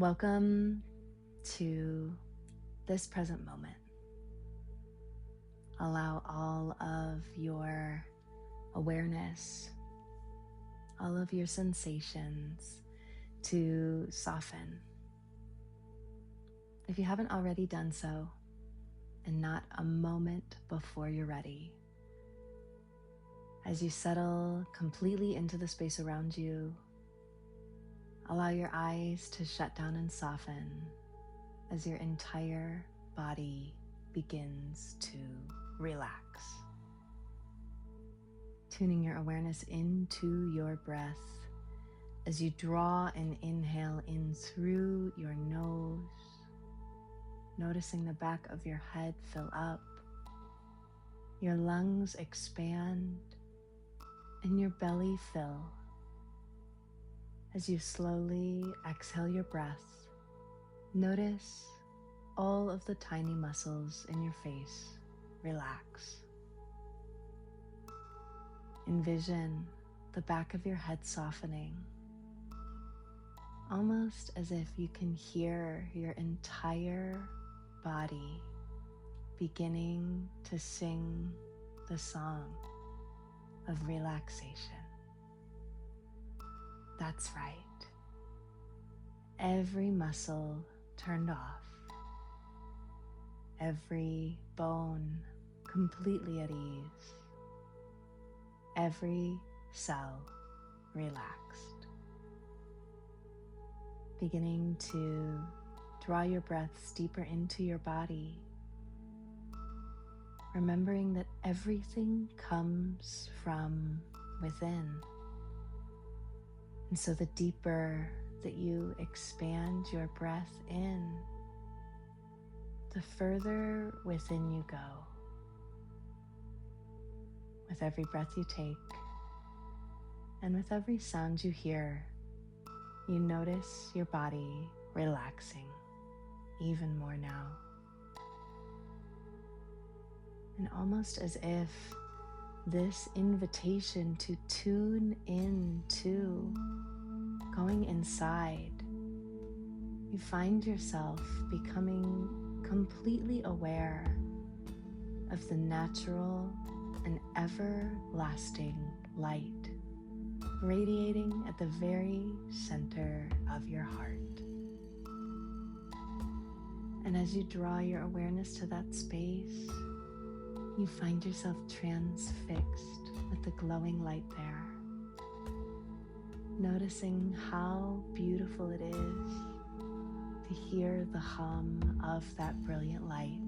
Welcome to this present moment. Allow all of your awareness, all of your sensations to soften. If you haven't already done so, and not a moment before you're ready, as you settle completely into the space around you, allow your eyes to shut down and soften as your entire body begins to relax. Tuning your awareness into your breath as you draw an inhale in through your nose, noticing the back of your head fill up, your lungs expand, and your belly fill. As you slowly exhale your breath, notice all of the tiny muscles in your face relax. Envision the back of your head softening, almost as if you can hear your entire body beginning to sing the song of relaxation. That's right. Every muscle turned off, every bone completely at ease, every cell relaxed. Beginning to draw your breaths deeper into your body, remembering that everything comes from within. And so the deeper that you expand your breath in, the further within you go. With every breath you take, and with every sound you hear, you notice your body relaxing even more now. And almost as if this invitation to tune in to going inside, you find yourself becoming completely aware of the natural and everlasting light radiating at the very center of your heart. And as you draw your awareness to that space, you find yourself transfixed with the glowing light there, noticing how beautiful it is to hear the hum of that brilliant light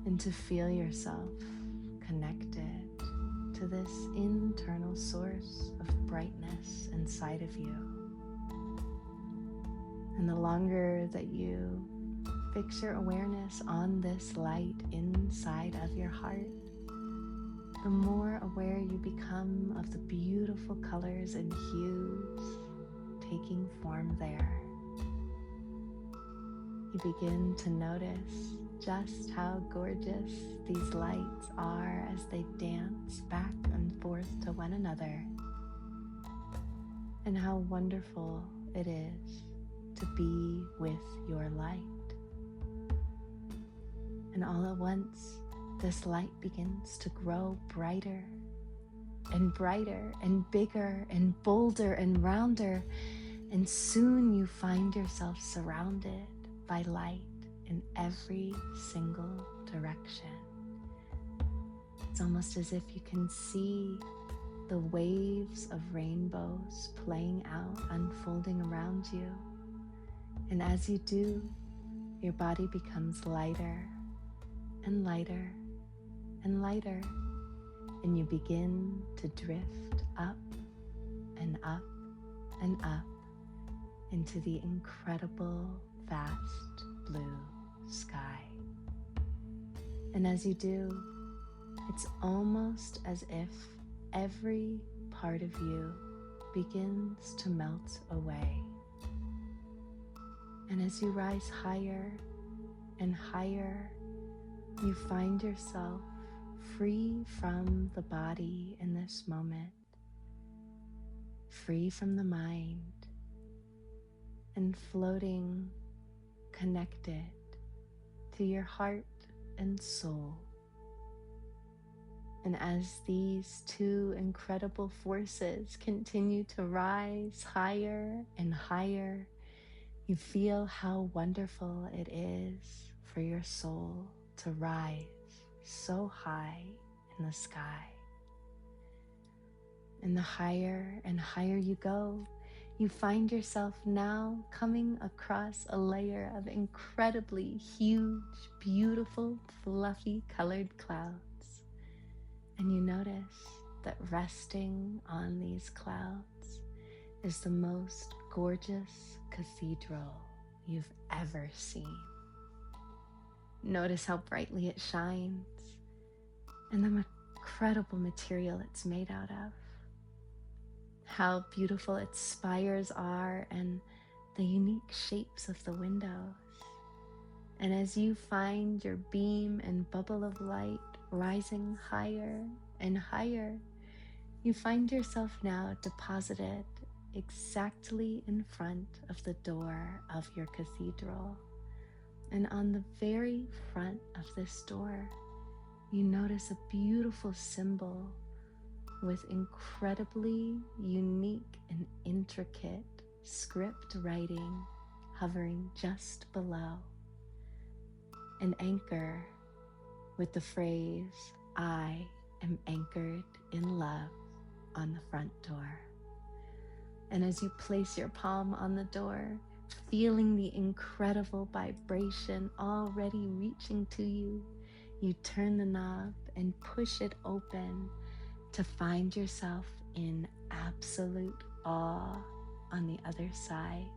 and to feel yourself connected to this internal source of brightness inside of you. And the longer that you fix your awareness on this light inside of your heart, the more aware you become of the beautiful colors and hues taking form there. You begin to notice just how gorgeous these lights are as they dance back and forth to one another, and how wonderful it is to be with your light. And all at once, this light begins to grow brighter and brighter and bigger and bolder and rounder, and soon you find yourself surrounded by light in every single direction. It's almost as if you can see the waves of rainbows playing out, unfolding around you. And as you do, your body becomes lighter and lighter and lighter, and you begin to drift up and up and up into the incredible, vast blue sky. And as you do, it's almost as if every part of you begins to melt away. And as you rise higher and higher, you find yourself free from the body in this moment, free from the mind, and floating, connected to your heart and soul. And as these two incredible forces continue to rise higher and higher, you feel how wonderful it is for your soul to rise so high in the sky. And the higher and higher you go, you find yourself now coming across a layer of incredibly huge, beautiful, fluffy colored clouds. And you notice that resting on these clouds is the most gorgeous cathedral you've ever seen. Notice how brightly it shines and the incredible material it's made out of. How beautiful its spires are and the unique shapes of the windows. And as you find your beam and bubble of light rising higher and higher, you find yourself now deposited exactly in front of the door of your cathedral. And on the very front of this door, you notice a beautiful symbol with incredibly unique and intricate script writing hovering just below. An anchor with the phrase, "I am anchored in love," on the front door. And as you place your palm on the door, feeling the incredible vibration already reaching to you, you turn the knob and push it open to find yourself in absolute awe on the other side.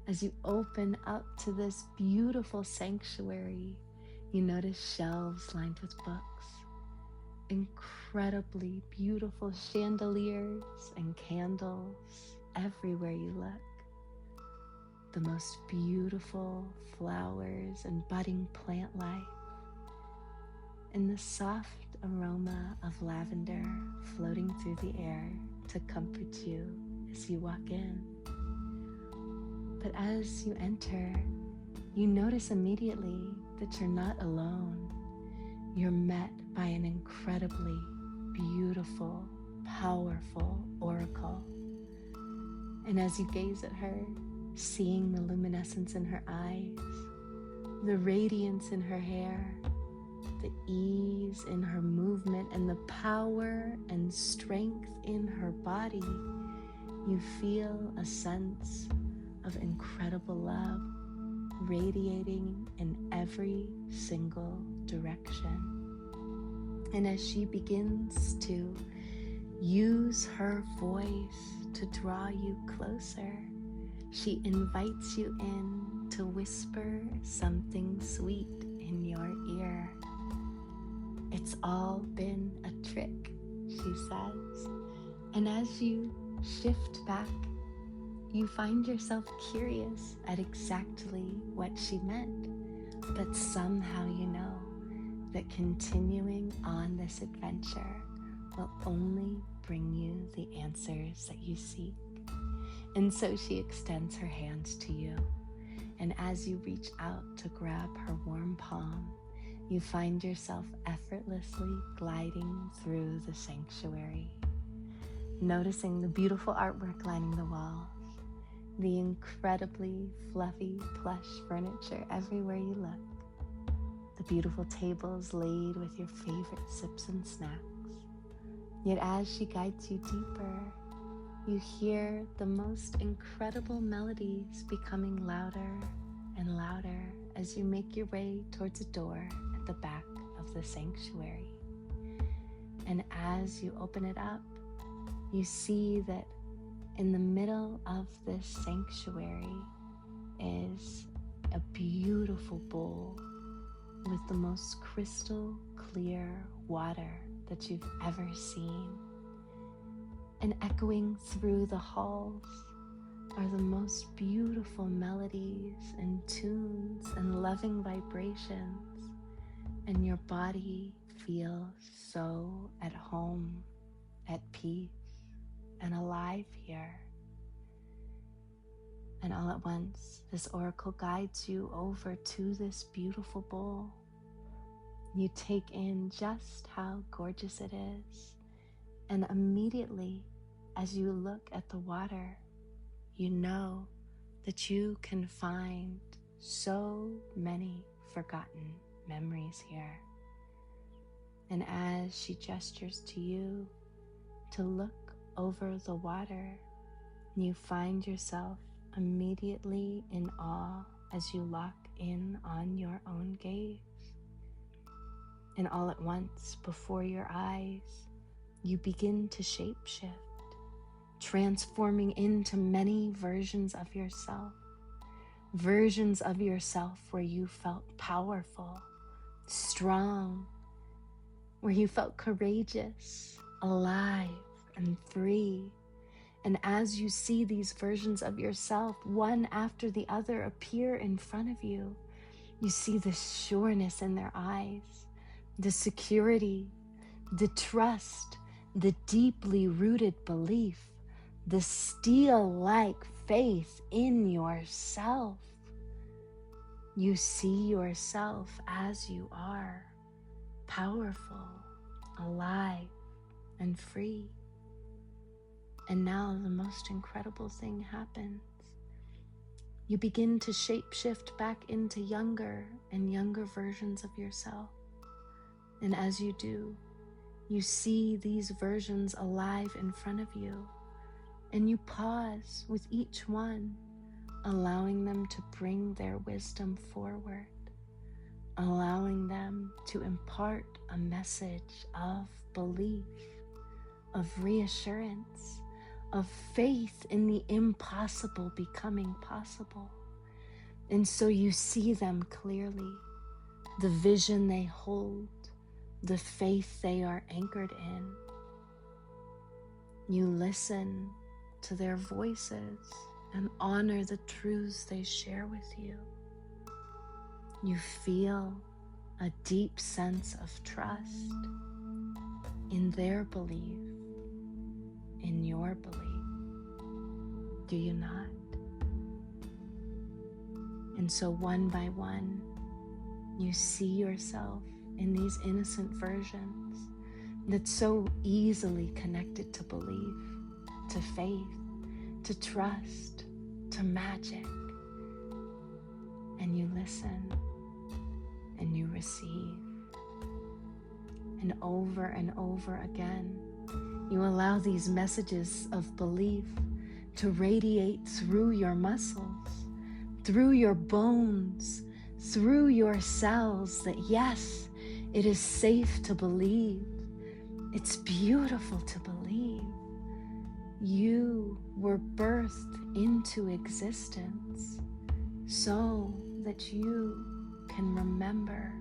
As you open up to this beautiful sanctuary, you notice shelves lined with books, incredibly beautiful chandeliers and candles everywhere you look, the most beautiful flowers and budding plant life, and the soft aroma of lavender floating through the air to comfort you as you walk in. But as you enter, you notice immediately that you're not alone. You're met by an incredibly beautiful, powerful oracle. And as you gaze at her, seeing the luminescence in her eyes, the radiance in her hair, the ease in her movement, and the power and strength in her body, you feel a sense of incredible love radiating in every single direction. And as she begins to use her voice to draw you closer, she invites you in to whisper something sweet in your ear. "It's all been a trick," she says. And as you shift back, you find yourself curious at exactly what she meant. But somehow you know that continuing on this adventure will only bring you the answers that you seek. And so she extends her hands to you. And as you reach out to grab her warm palm, you find yourself effortlessly gliding through the sanctuary, noticing the beautiful artwork lining the walls, the incredibly fluffy plush furniture everywhere you look, the beautiful tables laid with your favorite sips and snacks. Yet as she guides you deeper, you hear the most incredible melodies becoming louder and louder as you make your way towards a door at the back of the sanctuary. And as you open it up, you see that in the middle of this sanctuary is a beautiful bowl with the most crystal clear water that you've ever seen. And echoing through the halls are the most beautiful melodies and tunes and loving vibrations, and your body feels so at home, at peace, and alive here. And all at once, this oracle guides you over to this beautiful bowl. You take in just how gorgeous it is. And immediately, as you look at the water, you know that you can find so many forgotten memories here. And as she gestures to you to look over the water, you find yourself immediately in awe as you lock in on your own gaze. And all at once, before your eyes, you begin to shapeshift, transforming into many versions of yourself where you felt powerful, strong, where you felt courageous, alive, and free. And as you see these versions of yourself, one after the other, appear in front of you, you see the sureness in their eyes, the security, the trust, the deeply rooted belief, the steel-like faith in yourself. You see yourself as you are, powerful, alive, and free. And now the most incredible thing happens. You begin to shapeshift back into younger and younger versions of yourself. And as you do, you see these versions alive in front of you, and you pause with each one, allowing them to bring their wisdom forward, allowing them to impart a message of belief, of reassurance, of faith in the impossible becoming possible. And so you see them clearly, the vision they hold, the faith they are anchored in. You listen to their voices and honor the truths they share with you. You feel a deep sense of trust in their belief, in your belief. Do you not? And so one by one, you see yourself in these innocent versions that so easily connected to belief, to faith, to trust, to magic. And you listen and you receive. And over again, you allow these messages of belief to radiate through your muscles, through your bones, through your cells, that yes, it is safe to believe. It's beautiful to believe. You were birthed into existence so that you can remember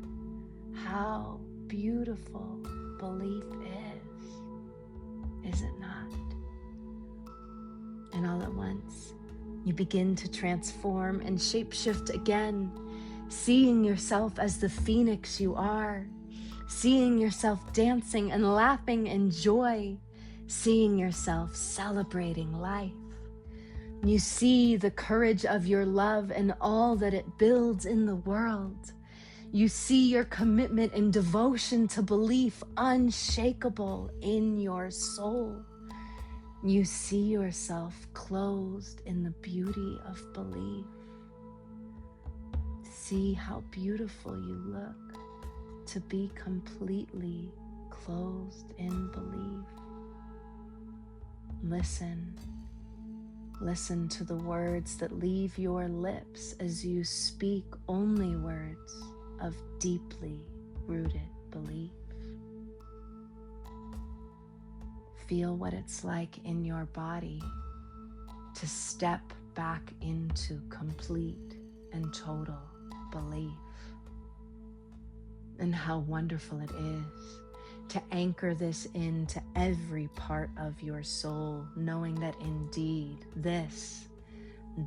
how beautiful belief is it not? And all at once, you begin to transform and shapeshift again, seeing yourself as the phoenix you are, seeing yourself dancing and laughing in joy, seeing yourself celebrating life. You see the courage of your love and all that it builds in the world. You see your commitment and devotion to belief unshakable in your soul. You see yourself clothed in the beauty of belief. See how beautiful you look to be completely clothed in belief. Listen. Listen to the words that leave your lips as you speak only words of deeply rooted belief. Feel what it's like in your body to step back into complete and total belief. And how wonderful it is to anchor this into every part of your soul, knowing that indeed this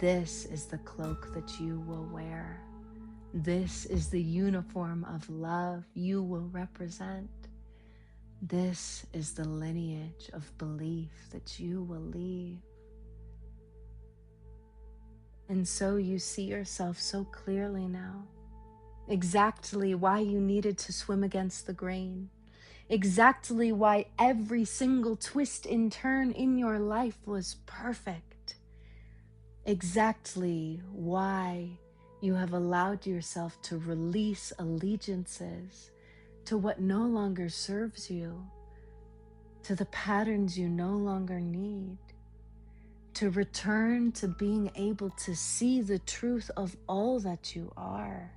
is the cloak that you will wear. This is the uniform of love you will represent. This is the lineage of belief that you will leave. And so you see yourself so clearly now, exactly why you needed to swim against the grain, exactly why every single twist and turn in your life was perfect, exactly why you have allowed yourself to release allegiances to what no longer serves you, to the patterns you no longer need, to return to being able to see the truth of all that you are.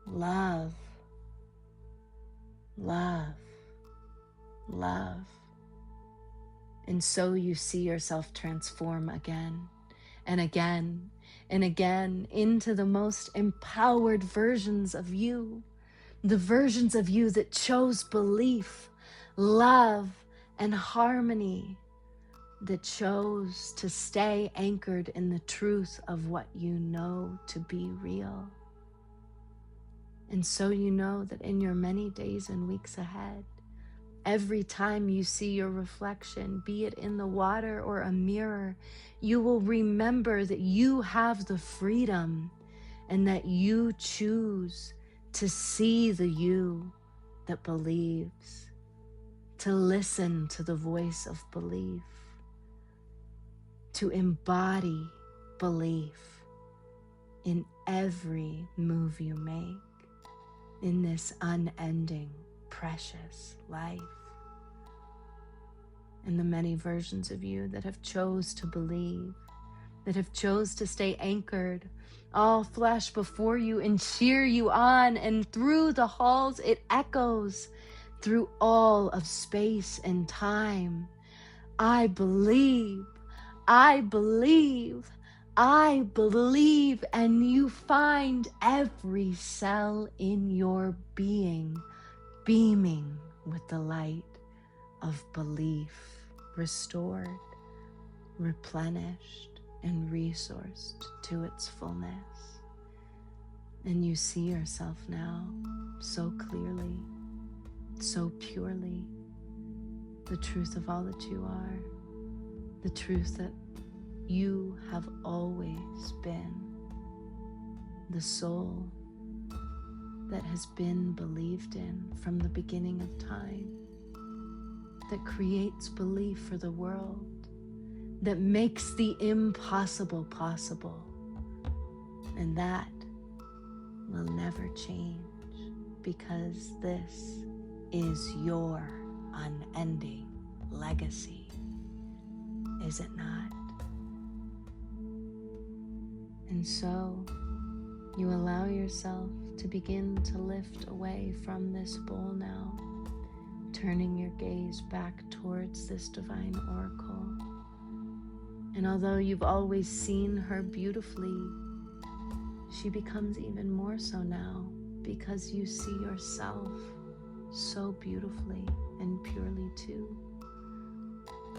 Love, love, love. And so you see yourself transform again and again and again into the most empowered versions of you, the versions of you that chose belief, love, and harmony, that chose to stay anchored in the truth of what you know to be real. And so you know that in your many days and weeks ahead, every time you see your reflection, be it in the water or a mirror, you will remember that you have the freedom and that you choose to see the you that believes, to listen to the voice of belief, to embody belief in every move you make in this unending, precious life. And the many versions of you that have chose to believe, that have chose to stay anchored, all flash before you and cheer you on, and through the halls it echoes through all of space and time. I believe, I believe, I believe, and you find every cell in your being beaming with the light of belief, restored, replenished, and resourced to its fullness. And you see yourself now so clearly, so purely, the truth of all that you are, the truth that you have always been, the soul that has been believed in from the beginning of time, that creates belief for the world, that makes the impossible possible. And that will never change, because this is your unending legacy, is it not? And so you allow yourself to begin to lift away from this bowl now, turning your gaze back towards this divine oracle. And although you've always seen her beautifully, she becomes even more so now, because you see yourself so beautifully and purely too,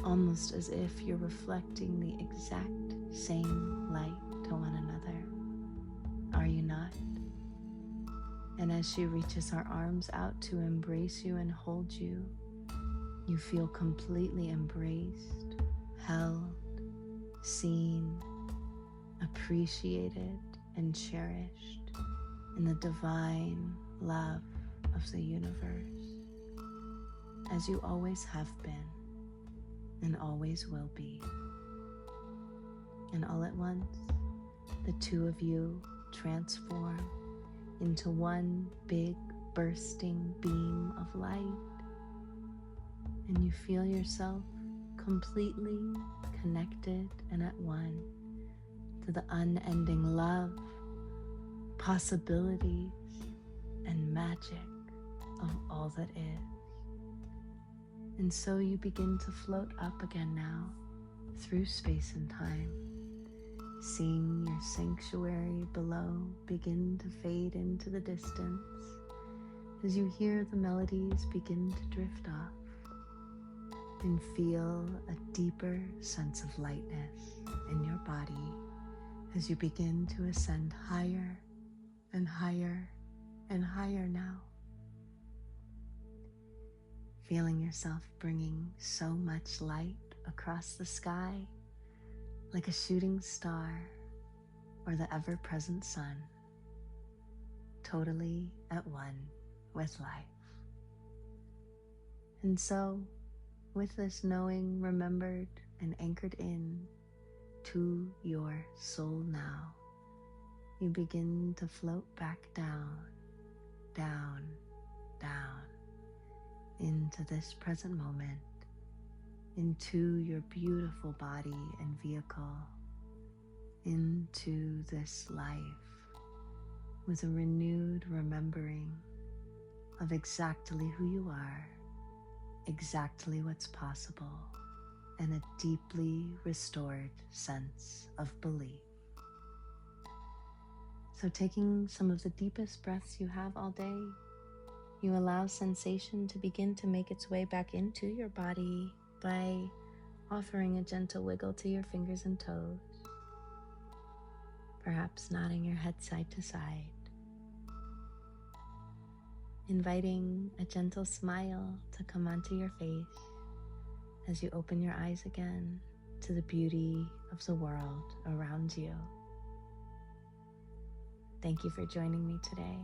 almost as if you're reflecting the exact same light to one another. Are you not? And as she reaches her arms out to embrace you and hold you, you feel completely embraced, held, seen, appreciated, and cherished in the divine love of the universe, as you always have been and always will be. And all at once, the two of you transform into one big bursting beam of light, and you feel yourself completely connected and at one to the unending love, possibilities, and magic of all that is. And so you begin to float up again now through space and time, seeing your sanctuary below begin to fade into the distance as you hear the melodies begin to drift off, and feel a deeper sense of lightness in your body as you begin to ascend higher and higher and higher now, feeling yourself bringing so much light across the sky like a shooting star, or the ever-present sun, totally at one with life. And so, with this knowing remembered and anchored in to your soul now, you begin to float back down, down, down into this present moment, into your beautiful body and vehicle, into this life with a renewed remembering of exactly who you are, exactly what's possible, and a deeply restored sense of belief. So taking some of the deepest breaths you have all day, you allow sensation to begin to make its way back into your body by offering a gentle wiggle to your fingers and toes, perhaps nodding your head side to side, inviting a gentle smile to come onto your face as you open your eyes again to the beauty of the world around you. Thank you for joining me today.